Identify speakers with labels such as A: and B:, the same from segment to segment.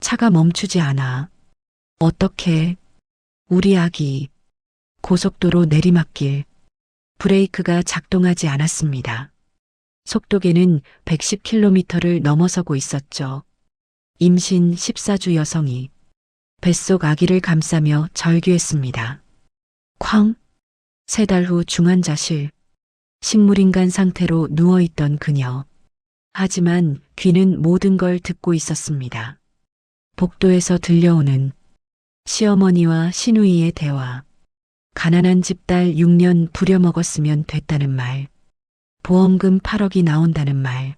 A: 차가 멈추지 않아. 어떻게? 우리 아기. 고속도로 내리막길. 브레이크가 작동하지 않았습니다. 속도계는 110km를 넘어서고 있었죠. 임신 14주 여성이 뱃속 아기를 감싸며 절규했습니다. 쾅! 3달 후 중환자실. 식물인간 상태로 누워있던 그녀. 하지만 귀는 모든 걸 듣고 있었습니다. 복도에서 들려오는 시어머니와 시누이의 대화. 가난한 집 딸 6년 부려먹었으면 됐다는 말. 보험금 8억이 나온다는 말.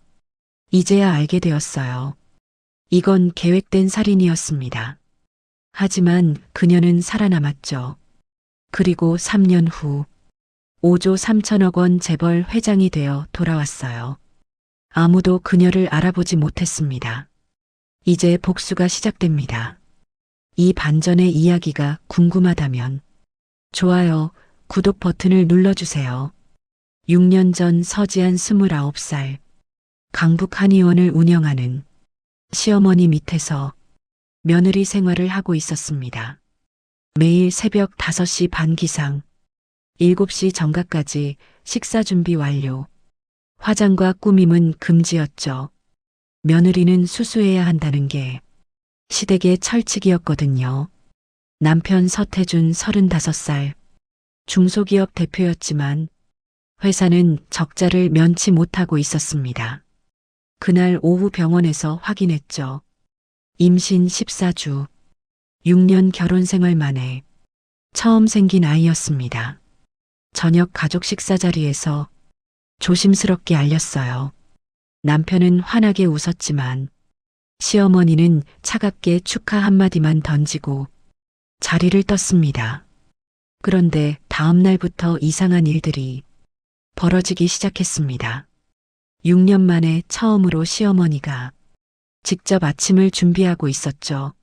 A: 이제야 알게 되었어요. 이건 계획된 살인이었습니다. 하지만 그녀는 살아남았죠. 그리고 3년 후 5조 3천억 원 재벌 회장이 되어 돌아왔어요. 아무도 그녀를 알아보지 못했습니다. 이제 복수가 시작됩니다. 이 반전의 이야기가 궁금하다면 좋아요, 구독 버튼을 눌러주세요. 6년 전 서지한 29살, 강북 한의원을 운영하는 시어머니 밑에서 며느리 생활을 하고 있었습니다. 매일 새벽 5시 반 기상, 7시 정각까지 식사 준비 완료. 화장과 꾸밈은 금지였죠. 며느리는 수수해야 한다는 게 시댁의 철칙이었거든요. 남편 서태준 35살, 중소기업 대표였지만 회사는 적자를 면치 못하고 있었습니다. 그날 오후 병원에서 확인했죠. 임신 14주, 6년 결혼 생활 만에 처음 생긴 아이였습니다. 저녁 가족 식사 자리에서 조심스럽게 알렸어요. 남편은 환하게 웃었지만 시어머니는 차갑게 축하 한마디만 던지고 자리를 떴습니다. 그런데 다음 날부터 이상한 일들이 벌어지기 시작했습니다. 6년 만에 처음으로 시어머니가 직접 아침을 준비하고 있었죠.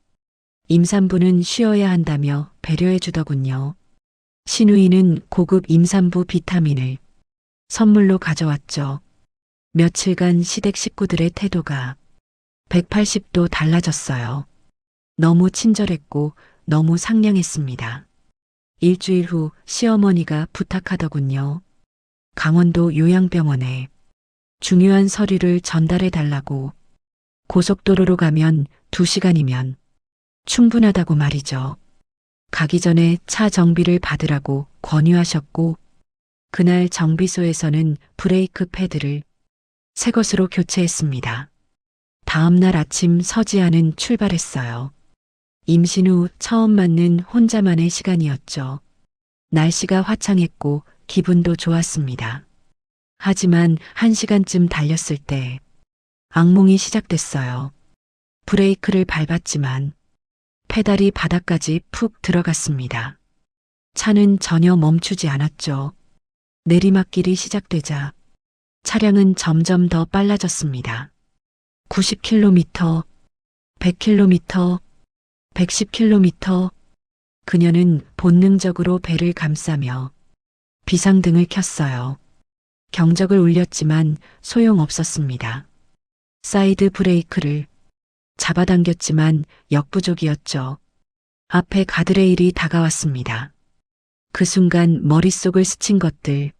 A: 임산부는 쉬어야 한다며 배려해 주더군요. 시누이는 고급 임산부 비타민을 선물로 가져왔죠. 며칠간 시댁 식구들의 태도가 180도 달라졌어요. 너무 친절했고 너무 상냥했습니다. 일주일 후 시어머니가 부탁하더군요. 강원도 요양병원에 중요한 서류를 전달해 달라고. 고속도로로 가면 2시간이면 충분하다고 말이죠. 가기 전에 차 정비를 받으라고 권유하셨고 그날 정비소에서는 브레이크 패드를 새 것으로 교체했습니다. 다음 날 아침 서지아는 출발했어요. 임신 후 처음 맞는 혼자만의 시간이었죠. 날씨가 화창했고 기분도 좋았습니다. 하지만 1시간쯤 달렸을 때 악몽이 시작됐어요. 브레이크를 밟았지만 페달이 바닥까지 푹 들어갔습니다. 차는 전혀 멈추지 않았죠. 내리막길이 시작되자 차량은 점점 더 빨라졌습니다. 90km, 100km, 110km. 그녀는 본능적으로 배를 감싸며 비상등을 켰어요. 경적을 울렸지만 소용없었습니다. 사이드 브레이크를 잡아당겼지만 역부족이었죠. 앞에 가드레일이 다가왔습니다. 그 순간 머릿속을 스친 것들,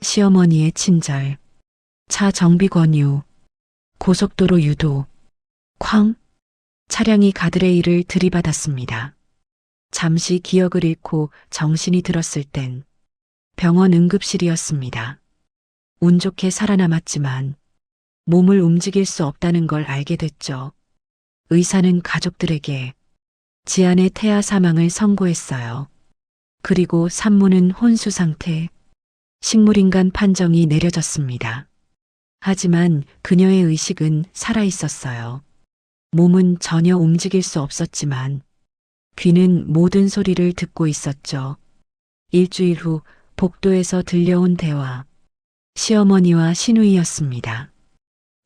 A: 시어머니의 친절, 차 정비 권유, 고속도로 유도, 쾅! 차량이 가드레일을 들이받았습니다. 잠시 기억을 잃고 정신이 들었을 땐 병원 응급실이었습니다. 운 좋게 살아남았지만 몸을 움직일 수 없다는 걸 알게 됐죠. 의사는 가족들에게 지안의 태아 사망을 선고했어요. 그리고 산모는 혼수 상태, 식물인간 판정이 내려졌습니다. 하지만 그녀의 의식은 살아있었어요. 몸은 전혀 움직일 수 없었지만 귀는 모든 소리를 듣고 있었죠. 일주일 후 복도에서 들려온 대화, 시어머니와 시누이였습니다.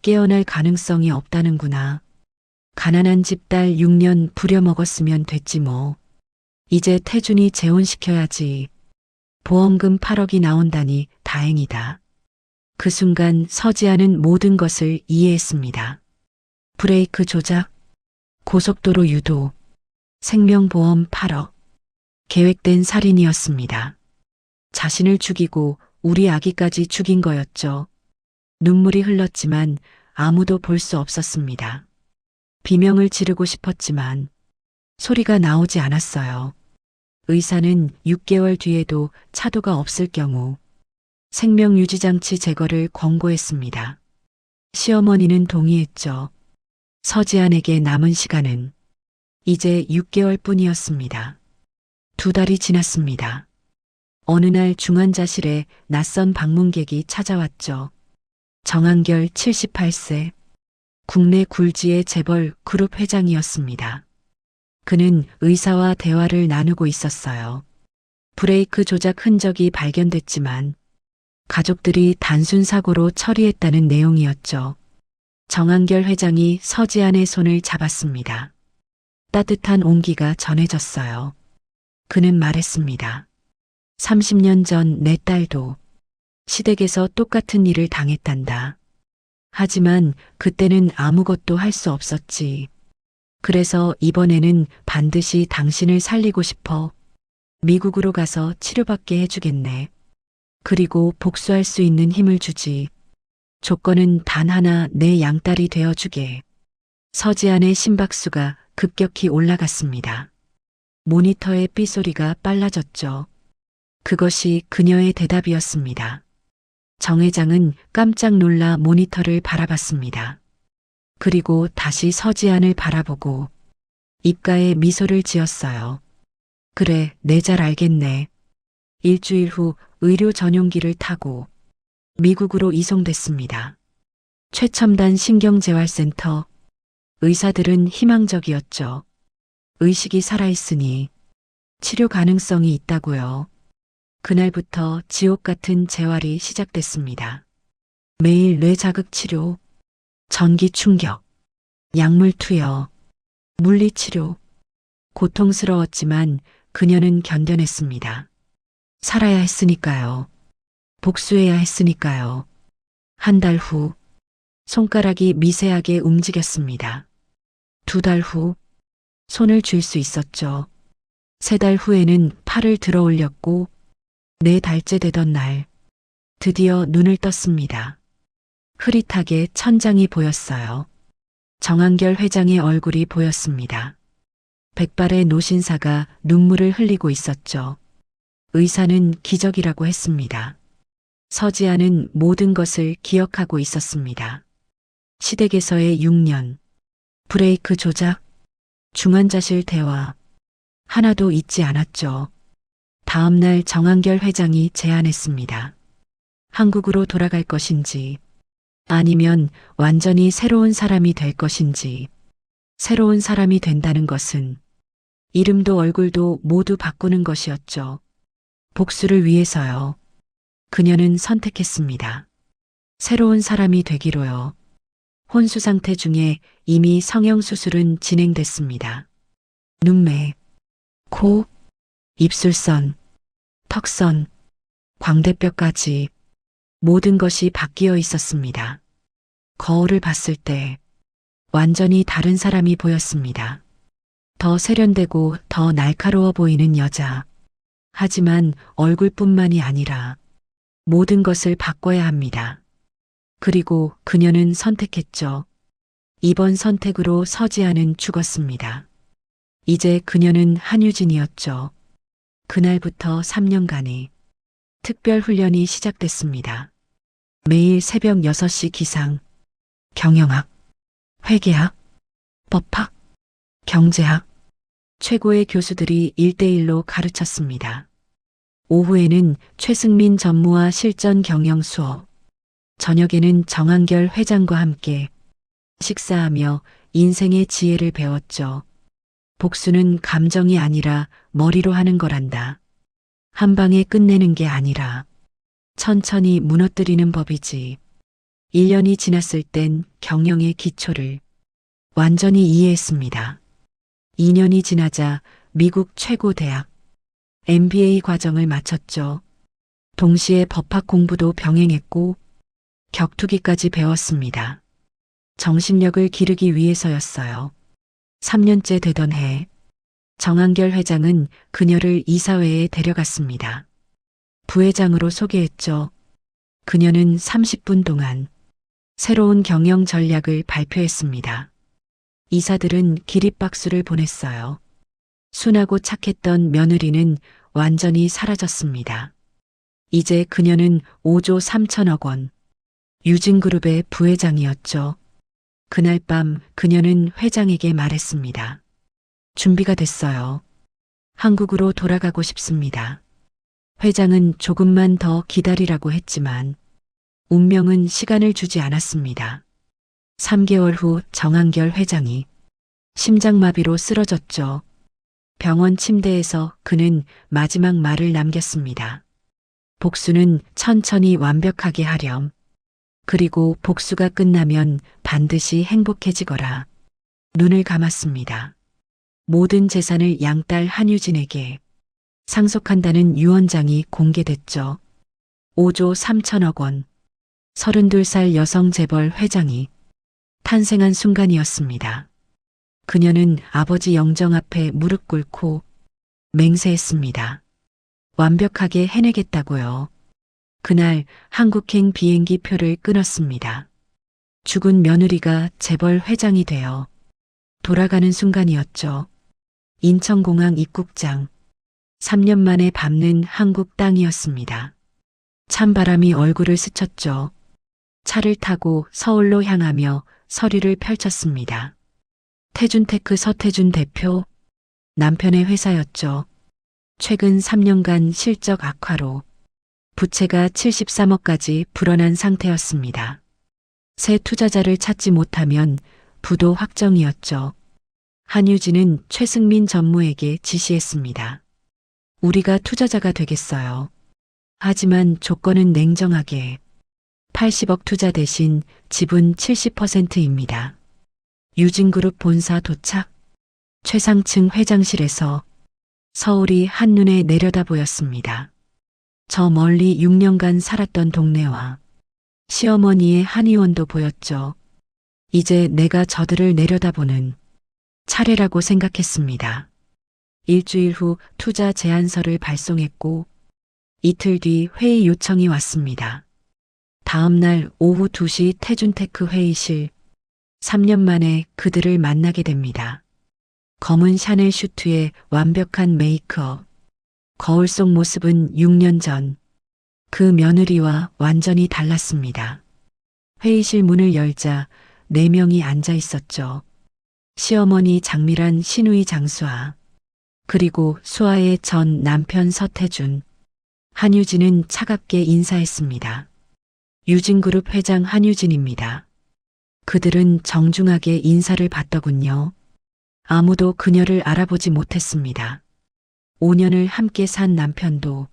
A: 깨어날 가능성이 없다는구나. 가난한 집 딸 6년 부려먹었으면 됐지 뭐. 이제 태준이 재혼시켜야지. 보험금 8억이 나온다니 다행이다. 그 순간 서지아는 모든 것을 이해했습니다. 브레이크 조작, 고속도로 유도, 생명보험 8억, 계획된 살인이었습니다. 자신을 죽이고 우리 아기까지 죽인 거였죠. 눈물이 흘렀지만 아무도 볼 수 없었습니다. 비명을 지르고 싶었지만 소리가 나오지 않았어요. 의사는 6개월 뒤에도 차도가 없을 경우 생명유지장치 제거를 권고했습니다. 시어머니는 동의했죠. 서지안에게 남은 시간은 이제 6개월 뿐이었습니다. 2달이 지났습니다. 어느 날 중환자실에 낯선 방문객이 찾아왔죠. 정한결 78세, 국내 굴지의 재벌 그룹 회장이었습니다. 그는 의사와 대화를 나누고 있었어요. 브레이크 조작 흔적이 발견됐지만 가족들이 단순 사고로 처리했다는 내용이었죠. 정한결 회장이 서지안의 손을 잡았습니다. 따뜻한 온기가 전해졌어요. 그는 말했습니다. 30년 전 내 딸도 시댁에서 똑같은 일을 당했단다. 하지만 그때는 아무것도 할 수 없었지. 그래서 이번에는 반드시 당신을 살리고 싶어. 미국으로 가서 치료받게 해주겠네. 그리고 복수할 수 있는 힘을 주지. 조건은 단 하나, 내 양딸이 되어주게. 서지안의 심박수가 급격히 올라갔습니다. 모니터의 삐소리가 빨라졌죠. 그것이 그녀의 대답이었습니다. 정 회장은 깜짝 놀라 모니터를 바라봤습니다. 그리고 다시 서지안을 바라보고 입가에 미소를 지었어요. 그래, 내 잘 알겠네. 일주일 후 의료 전용기를 타고 미국으로 이송됐습니다. 최첨단 신경재활센터. 의사들은 희망적이었죠. 의식이 살아있으니 치료 가능성이 있다고요. 그날부터 지옥 같은 재활이 시작됐습니다. 매일 뇌 자극 치료, 전기 충격, 약물 투여, 물리 치료. 고통스러웠지만 그녀는 견뎌냈습니다. 살아야 했으니까요. 복수해야 했으니까요. 한 달 후, 손가락이 미세하게 움직였습니다. 2달 후, 손을 쥘 수 있었죠. 3달 후에는 팔을 들어 올렸고, 4달째 되던 날, 드디어 눈을 떴습니다. 흐릿하게 천장이 보였어요. 정한결 회장의 얼굴이 보였습니다. 백발의 노신사가 눈물을 흘리고 있었죠. 의사는 기적이라고 했습니다. 서지안은 모든 것을 기억하고 있었습니다. 시댁에서의 6년, 브레이크 조작, 중환자실 대화, 하나도 잊지 않았죠. 다음 날 정한결 회장이 제안했습니다. 한국으로 돌아갈 것인지, 아니면 완전히 새로운 사람이 될 것인지. 새로운 사람이 된다는 것은 이름도 얼굴도 모두 바꾸는 것이었죠. 복수를 위해서요. 그녀는 선택했습니다. 새로운 사람이 되기로요. 혼수 상태 중에 이미 성형수술은 진행됐습니다. 눈매, 코, 입술선, 턱선, 광대뼈까지 모든 것이 바뀌어 있었습니다. 거울을 봤을 때 완전히 다른 사람이 보였습니다. 더 세련되고 더 날카로워 보이는 여자. 하지만 얼굴뿐만이 아니라 모든 것을 바꿔야 합니다. 그리고 그녀는 선택했죠. 이번 선택으로 서지안은 죽었습니다. 이제 그녀는 한유진이었죠. 그날부터 3년간의 특별 훈련이 시작됐습니다. 매일 새벽 6시 기상, 경영학, 회계학, 법학, 경제학, 최고의 교수들이 1대1로 가르쳤습니다. 오후에는 최승민 전무와 실전 경영 수업, 저녁에는 정한결 회장과 함께 식사하며 인생의 지혜를 배웠죠. 복수는 감정이 아니라 머리로 하는 거란다. 한 방에 끝내는 게 아니라 천천히 무너뜨리는 법이지. 1년이 지났을 땐 경영의 기초를 완전히 이해했습니다. 2년이 지나자 미국 최고 대학 MBA 과정을 마쳤죠. 동시에 법학 공부도 병행했고 격투기까지 배웠습니다. 정신력을 기르기 위해서였어요. 3년째 되던 해, 정한결 회장은 그녀를 이사회에 데려갔습니다. 부회장으로 소개했죠. 그녀는 30분 동안 새로운 경영 전략을 발표했습니다. 이사들은 기립박수를 보냈어요. 순하고 착했던 며느리는 완전히 사라졌습니다. 이제 그녀는 5조 3천억 원, 유진그룹의 부회장이었죠. 그날 밤 그녀는 회장에게 말했습니다. 준비가 됐어요. 한국으로 돌아가고 싶습니다. 회장은 조금만 더 기다리라고 했지만 운명은 시간을 주지 않았습니다. 3개월 후 정한결 회장이 심장마비로 쓰러졌죠. 병원 침대에서 그는 마지막 말을 남겼습니다. 복수는 천천히 완벽하게 하렴. 그리고 복수가 끝나면 반드시 행복해지거라. 눈을 감았습니다. 모든 재산을 양딸 한유진에게 상속한다는 유언장이 공개됐죠. 5조 3천억 원. 32살 여성 재벌 회장이 탄생한 순간이었습니다. 그녀는 아버지 영정 앞에 무릎 꿇고 맹세했습니다. 완벽하게 해내겠다고요. 그날 한국행 비행기 표를 끊었습니다. 죽은 며느리가 재벌 회장이 되어 돌아가는 순간이었죠. 인천공항 입국장. 3년 만에 밟는 한국 땅이었습니다. 찬바람이 얼굴을 스쳤죠. 차를 타고 서울로 향하며 서류를 펼쳤습니다. 태준테크 서태준 대표, 남편의 회사였죠. 최근 3년간 실적 악화로 부채가 73억까지 불어난 상태였습니다. 새 투자자를 찾지 못하면 부도 확정이었죠. 한유진은 최승민 전무에게 지시했습니다. 우리가 투자자가 되겠어요. 하지만 조건은 냉정하게 80억 투자 대신 지분 70%입니다. 유진그룹 본사 도착. 최상층 회장실에서 서울이 한눈에 내려다 보였습니다. 저 멀리 6년간 살았던 동네와 시어머니의 한의원도 보였죠. 이제 내가 저들을 내려다보는 차례라고 생각했습니다. 일주일 후 투자 제안서를 발송했고 이틀 뒤 회의 요청이 왔습니다. 다음 날 오후 2시 태준테크 회의실. 3년 만에 그들을 만나게 됩니다. 검은 샤넬 슈트에 완벽한 메이크업. 거울 속 모습은 6년 전 그 며느리와 완전히 달랐습니다. 회의실 문을 열자 4명이 앉아 있었죠. 시어머니 장미란 시누이 장수아, 그리고 수아의 전 남편 서태준. 한유진은 차갑게 인사했습니다. 유진그룹 회장 한유진입니다. 그들은 정중하게 인사를 받더군요. 아무도 그녀를 알아보지 못했습니다. 5년을 함께 산 남편도,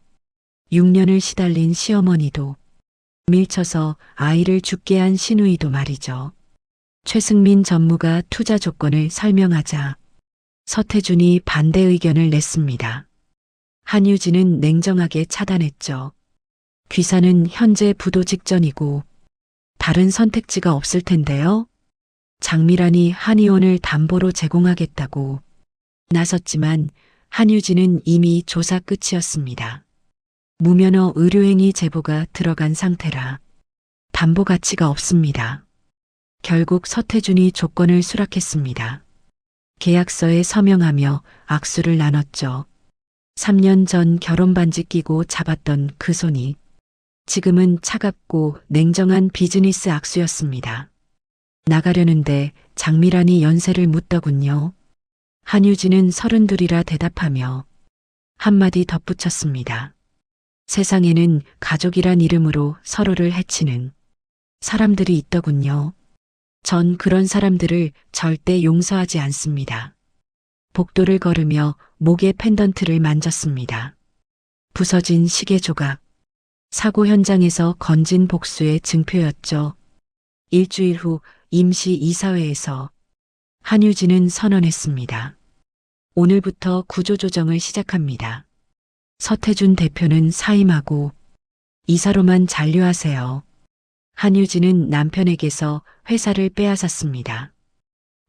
A: 6년을 시달린 시어머니도, 밀쳐서 아이를 죽게 한 시누이도 말이죠. 최승민 전무가 투자 조건을 설명하자 서태준이 반대 의견을 냈습니다. 한유진은 냉정하게 차단했죠. 귀사는 현재 부도 직전이고 다른 선택지가 없을 텐데요. 장미란이 한의원을 담보로 제공하겠다고 나섰지만 한유진은 이미 조사 끝이었습니다. 무면허 의료행위 제보가 들어간 상태라 담보 가치가 없습니다. 결국 서태준이 조건을 수락했습니다. 계약서에 서명하며 악수를 나눴죠. 3년 전 결혼 반지 끼고 잡았던 그 손이 지금은 차갑고 냉정한 비즈니스 악수였습니다. 나가려는데 장미란이 연세를 묻더군요. 한유진은 32이라 대답하며 한마디 덧붙였습니다. 세상에는 가족이란 이름으로 서로를 해치는 사람들이 있더군요. 전 그런 사람들을 절대 용서하지 않습니다. 복도를 걸으며 목의 펜던트를 만졌습니다. 부서진 시계 조각. 사고 현장에서 건진 복수의 증표였죠. 일주일 후 임시 이사회에서 한유진은 선언했습니다. 오늘부터 구조조정을 시작합니다. 서태준 대표는 사임하고 이사로만 잔류하세요. 한유진은 남편에게서 회사를 빼앗았습니다.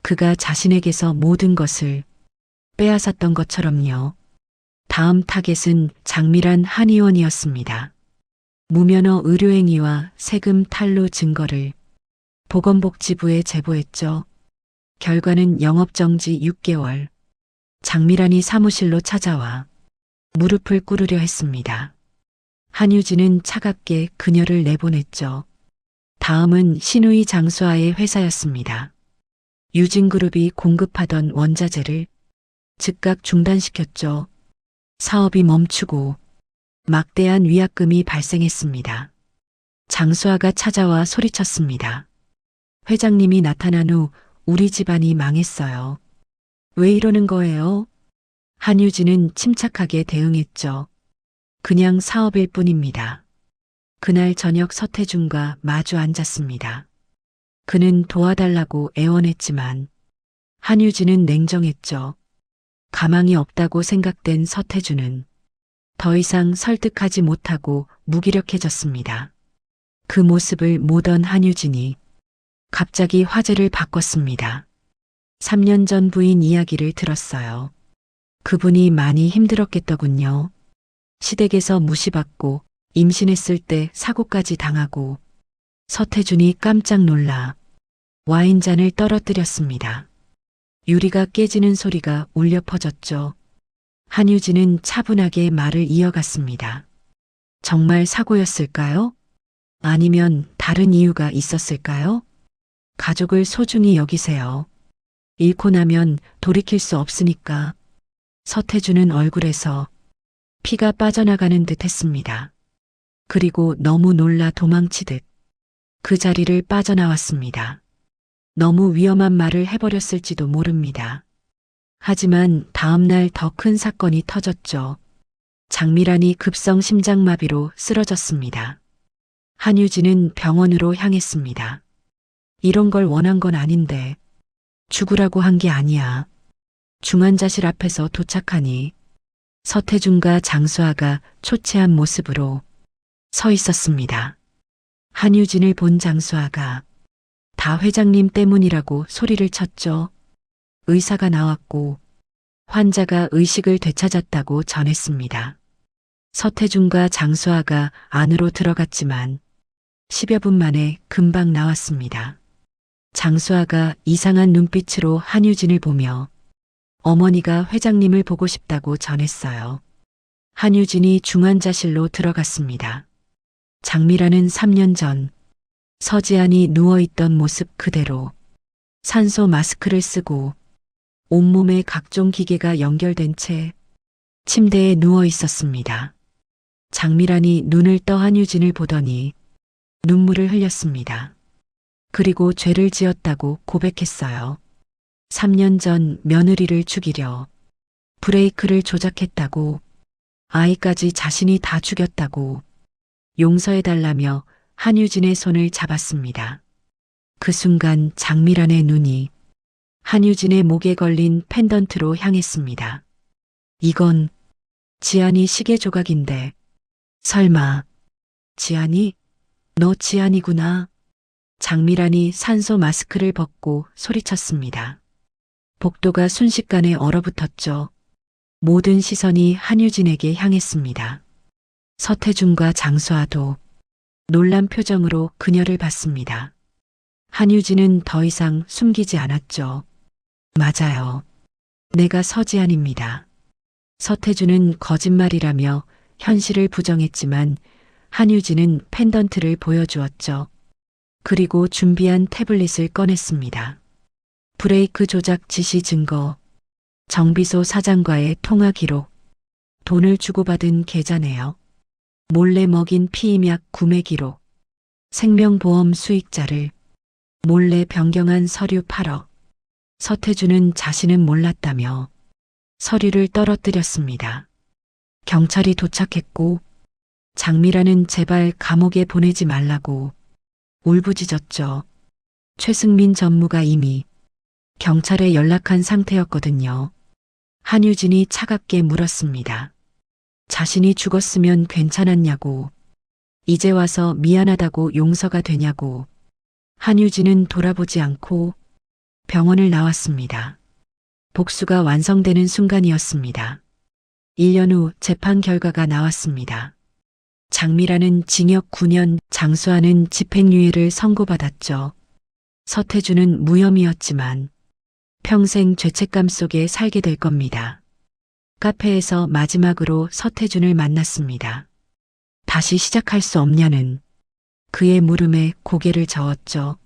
A: 그가 자신에게서 모든 것을 빼앗았던 것처럼요. 다음 타겟은 장미란 한의원이었습니다. 무면허 의료행위와 세금 탈루 증거를 보건복지부에 제보했죠. 결과는 영업정지 6개월. 장미란이 사무실로 찾아와 무릎을 꿇으려 했습니다. 한유진은 차갑게 그녀를 내보냈죠. 다음은 신우이 장수아의 회사였습니다. 유진그룹이 공급하던 원자재를 즉각 중단시켰죠. 사업이 멈추고 막대한 위약금이 발생했습니다. 장수아가 찾아와 소리쳤습니다. 회장님이 나타난 후 우리 집안이 망했어요. 왜 이러는 거예요? 한유진은 침착하게 대응했죠. 그냥 사업일 뿐입니다. 그날 저녁 서태준과 마주 앉았습니다. 그는 도와달라고 애원했지만 한유진은 냉정했죠. 가망이 없다고 생각된 서태준은 더 이상 설득하지 못하고 무기력해졌습니다. 그 모습을 모던 한유진이 갑자기 화제를 바꿨습니다. 3년 전 부인 이야기를 들었어요. 그분이 많이 힘들었겠더군요. 시댁에서 무시받고 임신했을 때 사고까지 당하고. 서태준이 깜짝 놀라 와인잔을 떨어뜨렸습니다. 유리가 깨지는 소리가 울려 퍼졌죠. 한유진은 차분하게 말을 이어갔습니다. 정말 사고였을까요? 아니면 다른 이유가 있었을까요? 가족을 소중히 여기세요. 잃고 나면 돌이킬 수 없으니까. 서태준은 얼굴에서 피가 빠져나가는 듯 했습니다. 그리고 너무 놀라 도망치듯 그 자리를 빠져나왔습니다. 너무 위험한 말을 해버렸을지도 모릅니다. 하지만 다음날 더 큰 사건이 터졌죠. 장미란이 급성 심장마비로 쓰러졌습니다. 한유진은 병원으로 향했습니다. 이런 걸 원한 건 아닌데 죽으라고 한 게 아니야. 중환자실 앞에서 도착하니 서태준과 장수아가 초췌한 모습으로 서 있었습니다. 한유진을 본 장수아가 다 회장님 때문이라고 소리를 쳤죠. 의사가 나왔고 환자가 의식을 되찾았다고 전했습니다. 서태준과 장수아가 안으로 들어갔지만 10여 분 만에 금방 나왔습니다. 장수아가 이상한 눈빛으로 한유진을 보며 어머니가 회장님을 보고 싶다고 전했어요. 한유진이 중환자실로 들어갔습니다. 장미라는 3년 전 서지안이 누워있던 모습 그대로 산소 마스크를 쓰고 온몸에 각종 기계가 연결된 채 침대에 누워 있었습니다. 장미란이 눈을 떠 한유진을 보더니 눈물을 흘렸습니다. 그리고 죄를 지었다고 고백했어요. 3년 전 며느리를 죽이려 브레이크를 조작했다고, 아이까지 자신이 다 죽였다고 용서해달라며 한유진의 손을 잡았습니다. 그 순간 장미란의 눈이 한유진의 목에 걸린 펜던트로 향했습니다. 이건 지안이 시계 조각인데, 설마 지안이? 너 지안이구나. 장미란이 산소 마스크를 벗고 소리쳤습니다. 복도가 순식간에 얼어붙었죠. 모든 시선이 한유진에게 향했습니다. 서태준과 장수아도 놀란 표정으로 그녀를 봤습니다. 한유진은 더 이상 숨기지 않았죠. 맞아요. 내가 서지안입니다. 서태준은 거짓말이라며 현실을 부정했지만 한유진은 펜던트를 보여주었죠. 그리고 준비한 태블릿을 꺼냈습니다. 브레이크 조작 지시 증거, 정비소 사장과의 통화 기록, 돈을 주고받은 계좌 내역, 몰래 먹인 피임약 구매 기록, 생명보험 수익자를 몰래 변경한 서류 8억. 서태준은 자신은 몰랐다며 서류를 떨어뜨렸습니다. 경찰이 도착했고 장미라는 제발 감옥에 보내지 말라고 울부짖었죠. 최승민 전무가 이미 경찰에 연락한 상태였거든요. 한유진이 차갑게 물었습니다. 자신이 죽었으면 괜찮았냐고, 이제 와서 미안하다고 용서가 되냐고. 한유진은 돌아보지 않고 병원을 나왔습니다. 복수가 완성되는 순간이었습니다. 1년 후 재판 결과가 나왔습니다. 장미라는 징역 9년, 장수하는 집행유예를 선고받았죠. 서태준은 무혐의였지만 평생 죄책감 속에 살게 될 겁니다. 카페에서 마지막으로 서태준을 만났습니다. 다시 시작할 수 없냐는 그의 물음에 고개를 저었죠.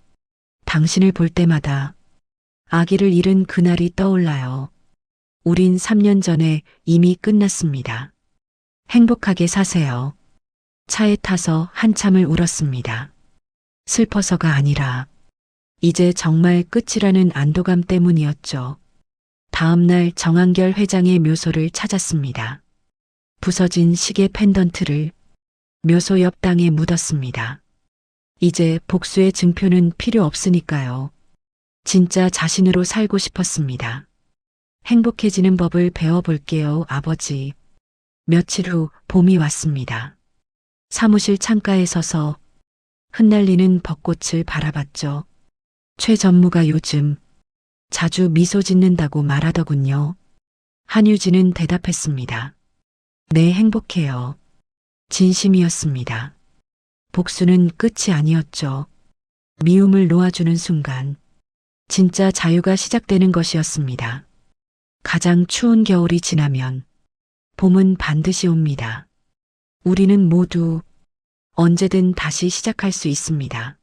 A: 당신을 볼 때마다 아기를 잃은 그날이 떠올라요. 우린 3년 전에 이미 끝났습니다. 행복하게 사세요. 차에 타서 한참을 울었습니다. 슬퍼서가 아니라 이제 정말 끝이라는 안도감 때문이었죠. 다음 날 정한결 회장의 묘소를 찾았습니다. 부서진 시계 펜던트를 묘소 옆 땅에 묻었습니다. 이제 복수의 증표는 필요 없으니까요. 진짜 자신으로 살고 싶었습니다. 행복해지는 법을 배워볼게요, 아버지. 며칠 후 봄이 왔습니다. 사무실 창가에 서서 흩날리는 벚꽃을 바라봤죠. 최 전무가 요즘 자주 미소 짓는다고 말하더군요. 한유진은 대답했습니다. 네, 행복해요. 진심이었습니다. 복수는 끝이 아니었죠. 미움을 놓아주는 순간 진짜 자유가 시작되는 것이었습니다. 가장 추운 겨울이 지나면 봄은 반드시 옵니다. 우리는 모두 언제든 다시 시작할 수 있습니다.